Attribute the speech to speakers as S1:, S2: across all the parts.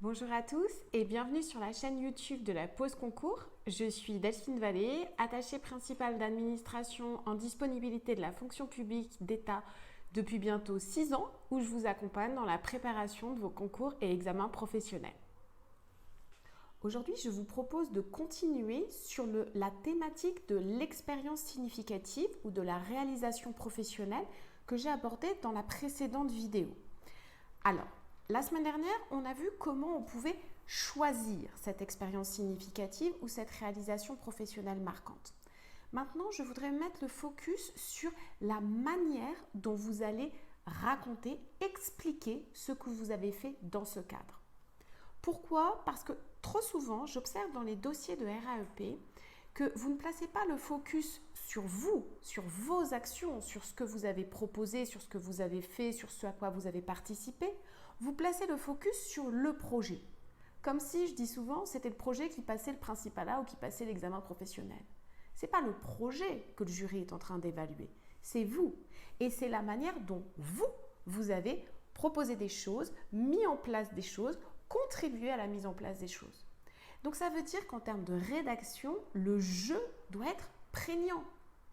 S1: Bonjour à tous et bienvenue sur la chaîne YouTube de la Pause Concours. Je suis Delphine Vallée, attachée principale d'administration en disponibilité de la fonction publique d'État depuis bientôt 6 ans, où je vous accompagne dans la préparation de vos concours et examens professionnels. Aujourd'hui, je vous propose de continuer sur la thématique de l'expérience significative ou de la réalisation professionnelle que j'ai abordée dans la précédente vidéo. Alors, la semaine dernière, on a vu comment on pouvait choisir cette expérience significative ou cette réalisation professionnelle marquante. Maintenant, je voudrais mettre le focus sur la manière dont vous allez raconter, expliquer ce que vous avez fait dans ce cadre. Pourquoi ? Parce que trop souvent, j'observe dans les dossiers de RAEP que vous ne placez pas le focus sur vous, sur vos actions, sur ce que vous avez proposé, sur ce que vous avez fait, sur ce à quoi vous avez participé. Vous placez le focus sur le projet. Comme si, je dis souvent, c'était le projet qui passait le Principalat ou qui passait l'examen professionnel. Ce n'est pas le projet que le jury est en train d'évaluer, c'est vous. Et c'est la manière dont vous avez proposé des choses, mis en place des choses, contribué à la mise en place des choses. Donc ça veut dire qu'en termes de rédaction, le jeu doit être prégnant.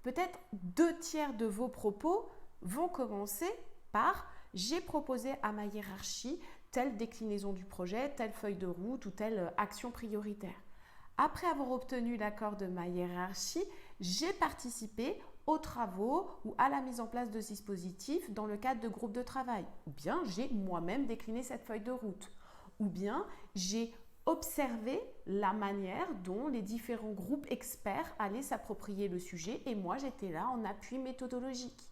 S1: Peut-être 2/3 de vos propos vont commencer par « j'ai proposé à ma hiérarchie telle déclinaison du projet, telle feuille de route ou telle action prioritaire. Après avoir obtenu l'accord de ma hiérarchie, j'ai participé aux travaux ou à la mise en place de dispositifs dans le cadre de groupes de travail. Ou bien j'ai moi-même décliné cette feuille de route. Ou bien j'ai observé la manière dont les différents groupes experts allaient s'approprier le sujet et moi j'étais là en appui méthodologique.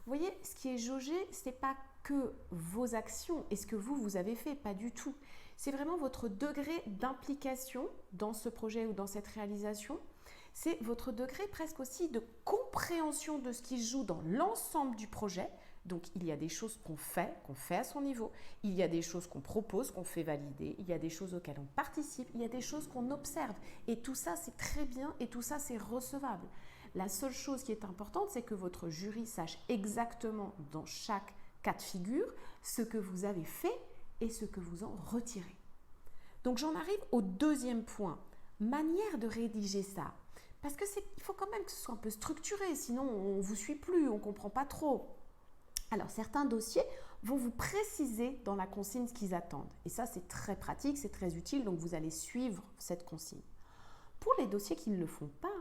S1: Vous voyez, ce qui est jaugé, ce n'est pas que vos actions et ce que vous avez fait, pas du tout. C'est vraiment votre degré d'implication dans ce projet ou dans cette réalisation. C'est votre degré presque aussi de compréhension de ce qui se joue dans l'ensemble du projet. Donc, il y a des choses qu'on fait à son niveau. Il y a des choses qu'on propose, qu'on fait valider. Il y a des choses auxquelles on participe. Il y a des choses qu'on observe. Et tout ça, c'est très bien et tout ça, c'est recevable. La seule chose qui est importante, c'est que votre jury sache exactement dans chaque cas de figure ce que vous avez fait et ce que vous en retirez. Donc, j'en arrive au deuxième point. Manière de rédiger ça. Parce qu'il faut quand même que ce soit un peu structuré, sinon on ne vous suit plus, on ne comprend pas trop. Alors, certains dossiers vont vous préciser dans la consigne ce qu'ils attendent. Et ça, c'est très pratique, c'est très utile, donc vous allez suivre cette consigne. Pour les dossiers qui ne le font pas,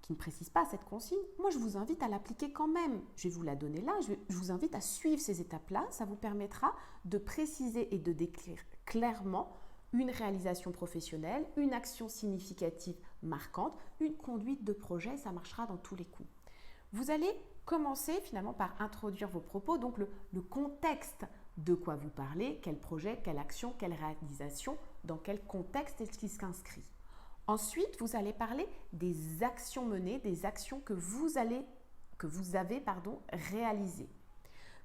S1: qui ne précisent pas cette consigne, moi, je vous invite à l'appliquer quand même. Je vais vous la donner là, je vous invite à suivre ces étapes-là. Ça vous permettra de préciser et de décrire clairement une réalisation professionnelle, une action significative marquante, une conduite de projet, ça marchera dans tous les coups. Vous allez commencer finalement par introduire vos propos, donc le contexte de quoi vous parlez, quel projet, quelle action, quelle réalisation, dans quel contexte est-ce qu'il s'inscrit. Ensuite, vous allez parler des actions menées, des actions que vous avez réalisées.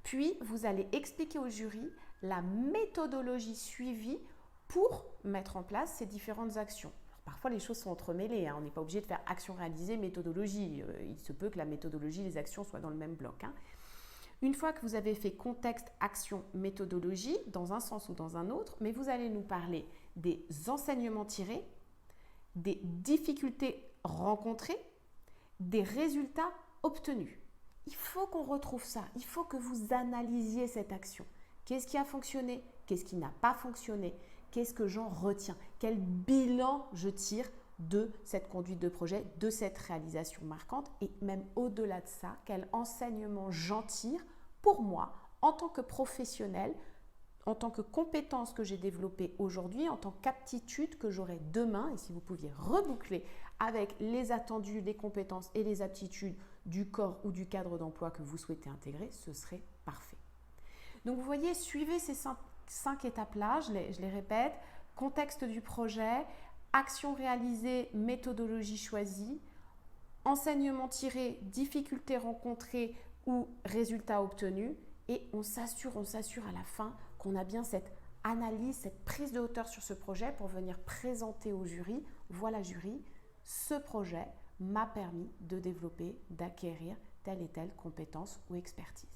S1: Puis, vous allez expliquer au jury la méthodologie suivie pour mettre en place ces différentes actions. Alors, parfois, les choses sont entremêlées. On n'est pas obligé de faire action réalisée, méthodologie. Il se peut que la méthodologie et les actions soient dans le même bloc. Une fois que vous avez fait contexte, action, méthodologie, dans un sens ou dans un autre, mais vous allez nous parler des enseignements tirés, des difficultés rencontrées, des résultats obtenus. Il faut qu'on retrouve ça. Il faut que vous analysiez cette action. Qu'est-ce qui a fonctionné? Qu'est-ce qui n'a pas fonctionné? Qu'est-ce que j'en retiens? Quel bilan je tire de cette conduite de projet, de cette réalisation marquante? Et même au-delà de ça, quel enseignement j'en tire pour moi en tant que professionnel, en tant que compétence que j'ai développée aujourd'hui, en tant qu'aptitude que j'aurai demain? Et si vous pouviez reboucler avec les attendus, les compétences et les aptitudes du corps ou du cadre d'emploi que vous souhaitez intégrer, ce serait parfait. Donc vous voyez, suivez ces 5 étapes-là, je les répète: contexte du projet, action réalisée, méthodologie choisie, enseignement tiré, difficultés rencontrées ou résultats obtenus. Et on s'assure à la fin qu'on a bien cette analyse, cette prise de hauteur sur ce projet pour venir présenter au jury: voilà jury, ce projet m'a permis de développer, d'acquérir telle et telle compétence ou expertise.